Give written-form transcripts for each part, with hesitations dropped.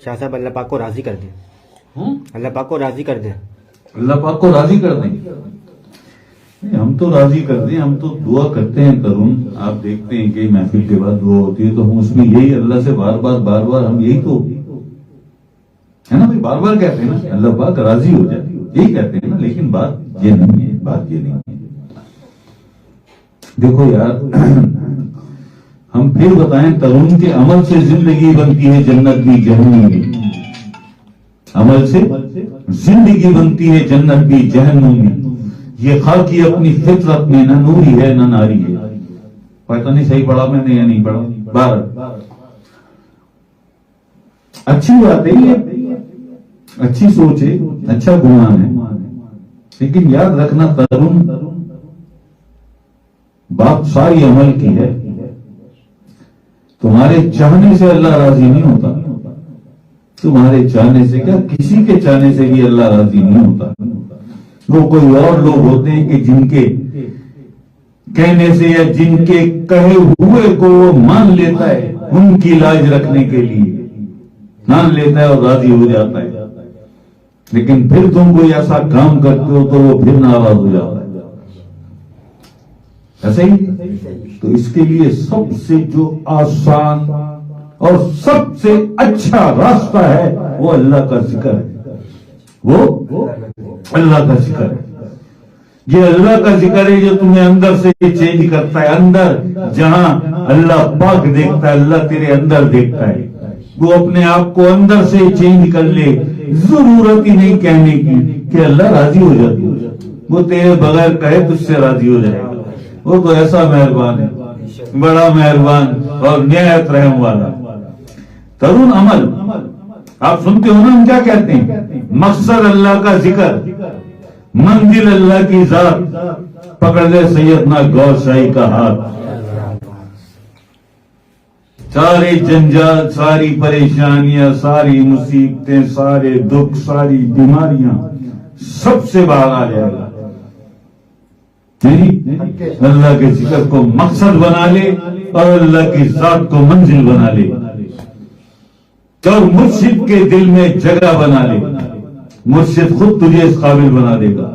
شاہ صاحب اللہ پاک کو راضی کر دیں، اللہ پاک کو راضی کر دیں. اللہ پاک کو راضی کر دیں. ہم تو راضی کر دیں، ہم تو دعا کرتے ہیں. ترون آپ دیکھتے ہیں کہ محفل کے بعد دعا ہوتی ہے تو ہم اس میں یہی اللہ سے بار بار ہم یہی تو ہے نا بھائی، بار کہتے ہیں نا اللہ پاک راضی ہو جائے، یہی کہتے ہیں نا. لیکن بات یہ نہیں ہے، بات یہ نہیں ہے. دیکھو یار، ہم پھر بتائیں، ترون کے عمل سے زندگی بنتی ہے جنت بھی جہنم بھی. عمل سے زندگی بنتی ہے جنت بھی جہنم بھی. یہ خاکی اپنی فطرت میں نہ نوری ہے نہ ناری ہے. پتہ نہیں صحیح پڑھا میں نے یا نہیں پڑھا. بار اچھی بات ہے، یہ اچھی سوچ ہے، اچھا گمان ہے. لیکن یاد رکھنا ترون، بات ساری عمل کی ہے. تمہارے چاہنے سے اللہ راضی نہیں ہوتا. تمہارے چاہنے سے کیا، کسی کے چاہنے سے بھی اللہ راضی نہیں ہوتا. وہ کوئی اور لوگ ہوتے ہیں کہ جن کے کہنے سے یا جن کے کہے ہوئے کو وہ مان لیتا ہے، ان کی لاج رکھنے کے لیے مان لیتا ہے اور راضی ہو جاتا ہے. لیکن پھر تم کوئی ایسا کام کرتے ہو تو وہ پھر ناراض ہو جاتا ہے. ایسا ہی تو اس کے لیے سب سے جو آسان اور سب سے اچھا راستہ ہے وہ اللہ کا ذکر ہے. وہ اللہ کا ذکر ہے. یہ اللہ کا ذکر ہے جو تمہیں اندر سے چینج کرتا ہے. اندر جہاں اللہ پاک دیکھتا ہے، اللہ تیرے اندر دیکھتا ہے. وہ اپنے آپ کو اندر سے چینج کر لے. ضرورت ہی نہیں کہنے کی کہ اللہ راضی ہو جاتی ہے. وہ تیرے بغیر کہے تجھ سے راضی ہو جائے گا. وہ تو ایسا مہربان ہے، بڑا مہربان اور نہایت رحم والا. ترون عمل آپ سنتے ہو نا، ہم کیا کہتے ہیں؟ مقصد اللہ کا ذکر، منزل اللہ کی ذات، پکڑ لے سیدنا گور شاہی کا ہاتھ. سارے جنجال، ساری پریشانیاں، ساری مصیبتیں، سارے دکھ، ساری بیماریاں سب سے باہر آ جائے گا. اللہ کے ذکر کو مقصد بنا لے اور اللہ کی ذات کو منزل بنا لے اور مرشد کے دل میں جگہ بنا لے. مرشد خود تجھے اس قابل بنا دے گا.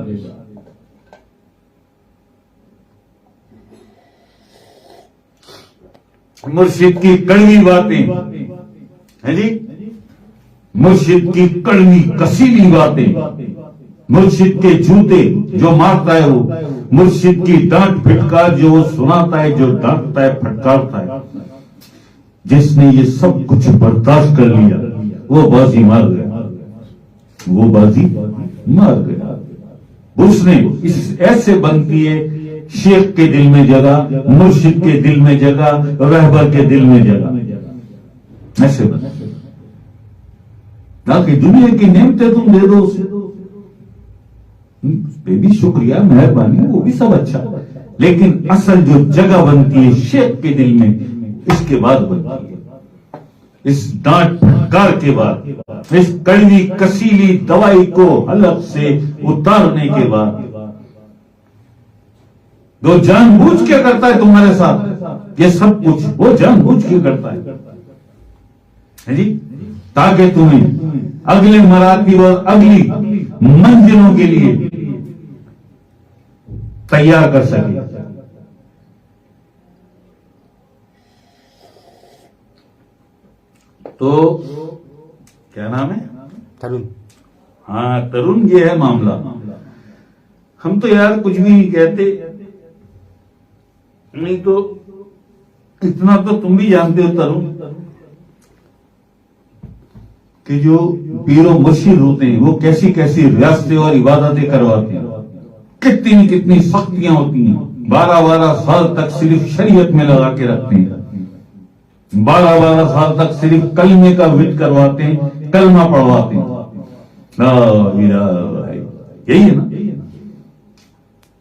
مرشد کی کڑوی باتیں، ہے جی، مرشد کی کڑوی کسیلی باتیں، مرشد کے جوتے جو مارتا ہے وہ، مرشد کی ڈانٹ پھٹکار جو وہ سناتا ہے، جو ڈانٹتا ہے پھٹکارتا ہے. جس نے یہ سب کچھ برداشت کر لیا وہ بازی مار گیا. وہ بازی مار گیا. اس نے ایسے بنتی ہے شیخ کے دل میں جگہ، مرشد کے دل میں جگہ، رہبر کے دل میں جگہ. ایسے بنتی تاکہ دنیا کی نعمتیں تم دے دو اسے، بے بھی شکریہ، مہربانی، وہ بھی سب اچھا. لیکن اصل جو جگہ بنتی ہے شیخ کے دل میں، اس کے بعد بنتی ہے. اس ڈانٹ پھٹکار کے بعد، اس کڑوی کسیلی دوائی کو حلق سے اتارنے کے بعد، جو جان بوجھ کے کرتا ہے تمہارے ساتھ یہ سب کچھ، وہ جان بوجھ کے کرتا ہے جی، تاکہ تمہیں اگلے مراتب اور اگلی منزلوں کے لیے تیار کر سکے. تو کیا نام ہے؟ ترون. ہاں ترون، یہ ہے معاملہ. ہم تو یار کچھ بھی نہیں کہتے، نہیں تو اتنا تو تم بھی جانتے ہو ترون کہ جو پیر و مرشد ہوتے ہیں وہ کیسی کیسی ریاستیں اور عبادتیں کرواتے ہیں. کتنی کتنی سختیاں ہوتی ہیں. 12 سال تک صرف شریعت میں لگا کے رکھتے ہیں. 12 سال تک صرف کلمے کا وٹ کرواتے ہیں، کلمہ پڑھواتے ہیں. لا الہ الا، یہی ہے نا.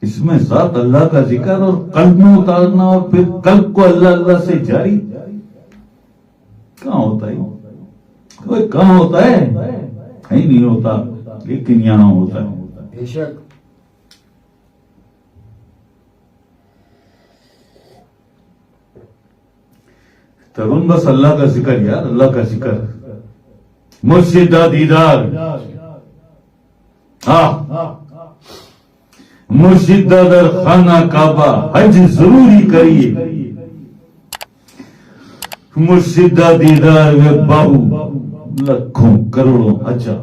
اس میں ذات اللہ کا ذکر اور قلب میں اتارنا اور پھر قلب کو اللہ اللہ سے جاری کہاں ہوتا ہے؟ کوئی کہاں ہوتا ہے؟ کہیں نہیں ہوتا، لیکن یہاں ہوتا ہے. بے شک. ترون بس اللہ کا ذکر یار، اللہ کا ذکر. مرشدہ دیدار، مرشدہ در خانہ کعبہ حج ضروری کریے، مرشدہ دیدار میں باہو لاکھوں کروڑوں اچھا